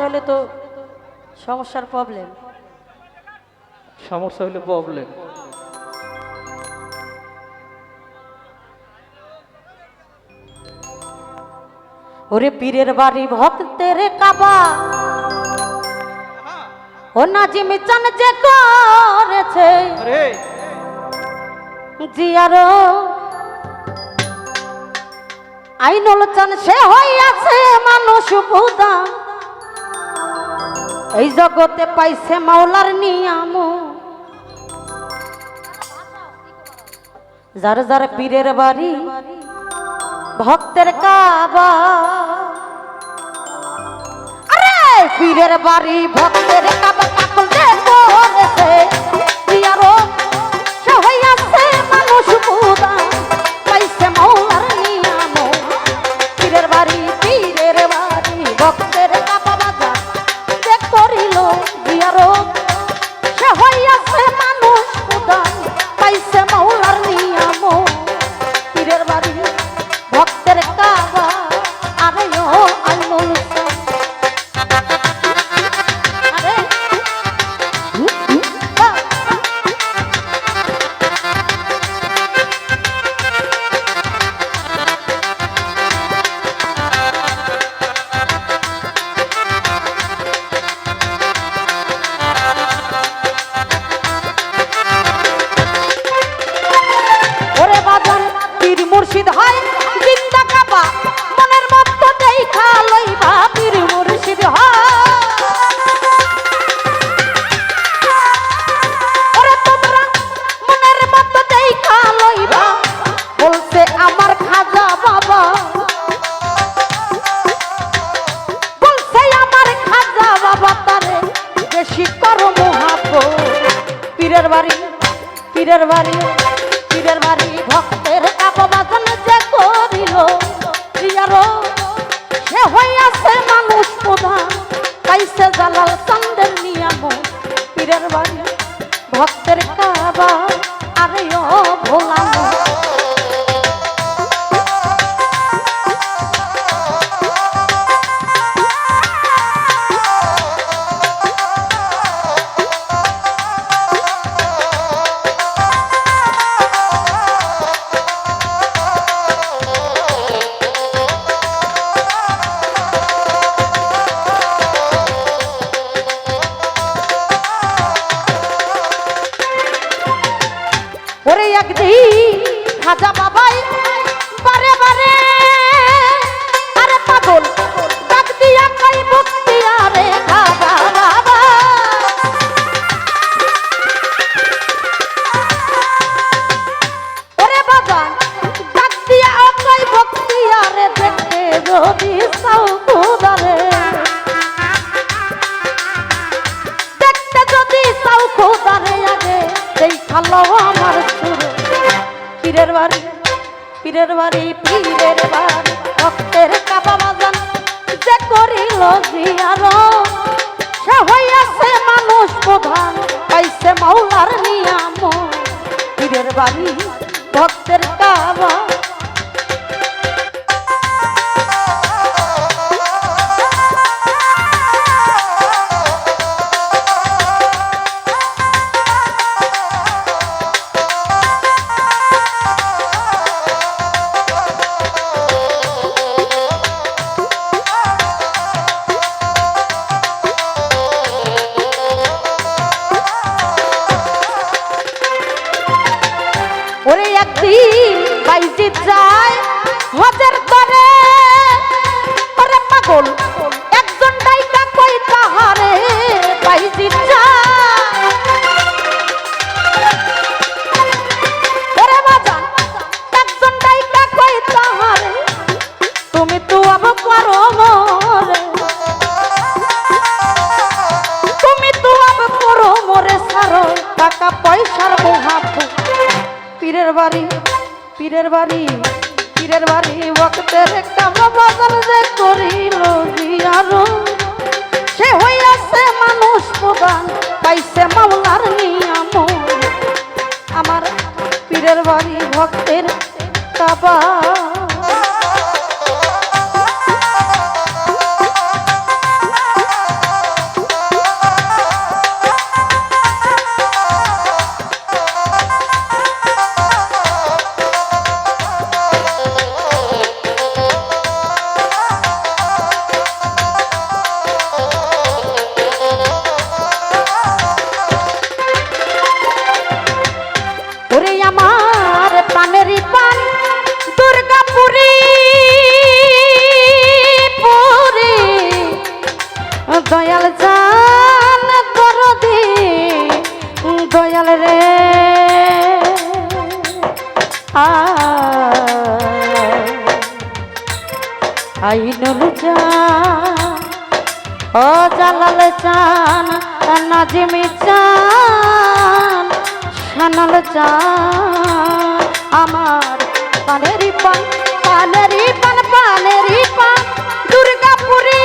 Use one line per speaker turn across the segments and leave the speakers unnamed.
সমস্যা হলে তো সমস্যার প্রবলেম।
সমস্যা হলে প্রবলেম।
ওরে পীরের বাড়ি ভক্তের কাবা, ও নাজিম চান যে করেছে জিয়ারো, আইনুল চান সে হইয়াছে মানুষ বুদা, এই জগতে পাইছে মাওলার নিয়াম। যার যার পীরের বাড়ি ভক্তের কাবা, আরে পীরের বাড়ি ভক্তের কাবা কাকল যে করেছে জিয়ারো, সে হইয়াছে মানুষ বুদা, পাইছে মাওলার নিয়াম। পীরের বাড়ি ভক্তের কাবা বাজা যে করিল জিয়ারো, সে হইয়াছে মানুষ বুদা, পাইছে মাওলার নিয়াম। পীরের বাড়ি ভক্তের কাবা, আরে ও আইনুল আরে মুর্শিদ হয় জিন্দা কাবা, মনের মতো দেখা লইবা পীর মুর্শিদ হয়। ওরে তোমরা মনের মতো দেখা লইবা, বলছে আমার খাজা বাবা, বলছে আমার খাজা বাবা, তারে বেশি করো মোহাব্বত। পীরের বাড়ি পীরের বাড়ি পীরের বাড়ি ভক্তের কাবা বাজন যে করিল জিয়ারো, সে হইয়াছে মানুষ প্রধান, পাইছে জালাল চান্দের নিয়াম। পীরের বাড়ি ভক্তের কাবা, আরে ও ভোলা ওরে একদিন খাজা বাবাই বারে বারে আরে পাগল ডাক দিয়া কই ভক্তি, আরে খাজা বাবা, ওরে বাবা ডাক দিয়া কই ভক্তি, আরে দেখতে যদি চাও খুদারে, দেখতে যদি চাও খুদারে, আগে দেখালো আমার সুর। পীরের বাড়ি পীরের বাড়ি পীরের বাড়ি ভক্তের কাবা বাজান যে করিল জিয়ারো, সে হইয়াছে মানুষ প্রধান, পাইছে মাওলার নিয়াম। পীরের বাড়ি ভক্তের কাবা, ওরে একদিন বাইজিৎ যায় হজের করে, ওরে পাগল একজন ডাইকা কই তাহারে বাইজিৎ যায়, ওরে বাজান একজন ডাইকা কই তাহারে, তুমি তো আব করো মোরে, তুমি তো আব করো মোরে সারো টাকা পয়সার মোহাব্বত। পীরের বাড়ি পীরের বাড়ি পীরের বাড়ি ভক্তের কাবা বাজান যে করিল জিয়ারো, সে হইয়াছে মানুষ প্রধান, পাইছে মাওলার নিয়াম। আমার পীরের বাড়ি ভক্তের কাবা, দয়াল জান দরদি দয়াল রে আইনুল জান ও জালাল জান নাজিমি জান শানাল জান আমার পানেরি পান পানেরি পান পানেরি পান দুর্গাপুরী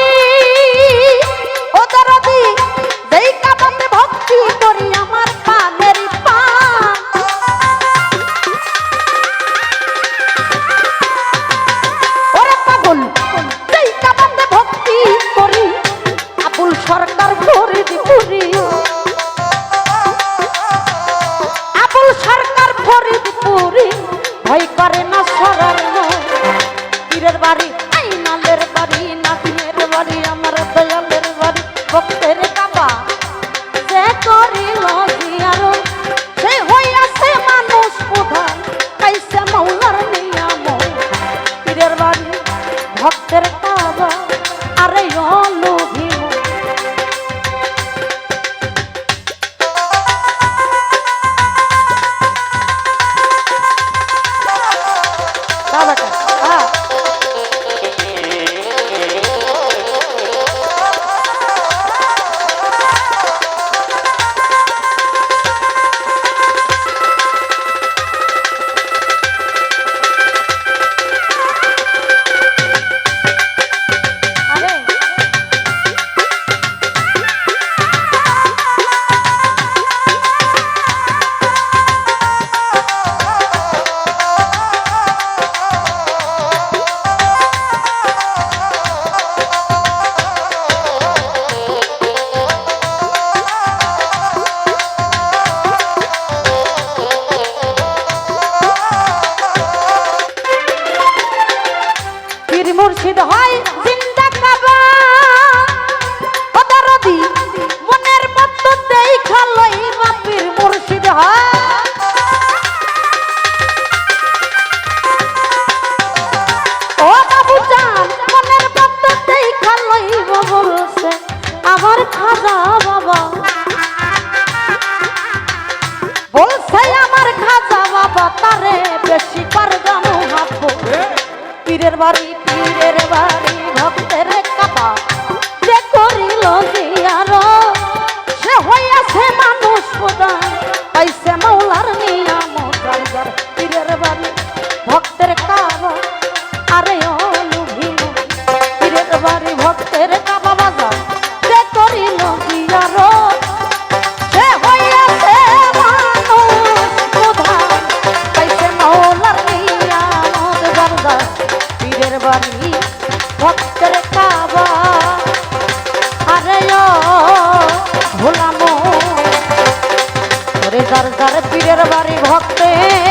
ও দরদি যেই কাবাতে ভক্তি করি আমার পানেরি পান ওরে পাগল যেই কাবাতে ভক্তি করি আবুল সরকার ফরিদপুরি আবুল সরকার ফরিদপুরি ভয় করে না সরার পীরের বাড়ি আইনালের বাড়ি নাতিনের বাড়ি আমার দয়ালের বাড়ি ভক্তের কাবা সে করিল জিয়ারো সে হইয়াছে মানুষ প্রধান কাইসে মাওলার নিয়াম পীরের বাড়ি ভক্তের কাবা আরে লোভী মুর্শিদ হয় জিন্দা কাবা ও দরদি মনের মতো দেখা লইবা পীর মুর্শিদ হয় ও বাবু জান মনের মতো দেখা লইবা বলছে আমার খাজা বাবা বলছে আমার খাজা বাবা তারে বেশি পারগানো হাবো পীরের বাড়ি ভক্তের কাবা যে করিল জিয়ারো সে হইয়াছে মানুষ প্রধান পাইছে মাওলার নিয়ামত দরজার পীরের বাড়ি ভক্তের কাবা আরে লোভী পীরের বাড়ি ভক্তের কাবা বাজার যে করিল জিয়ারো সে হইয়াছে মানুষ প্রধান পাইছে মাওলার নিয়ামত দরজার পীরের বাড়ি ভক্তের কাবা আরে ভোলামো রে যার যার পীরের বাড়ি ভক্তের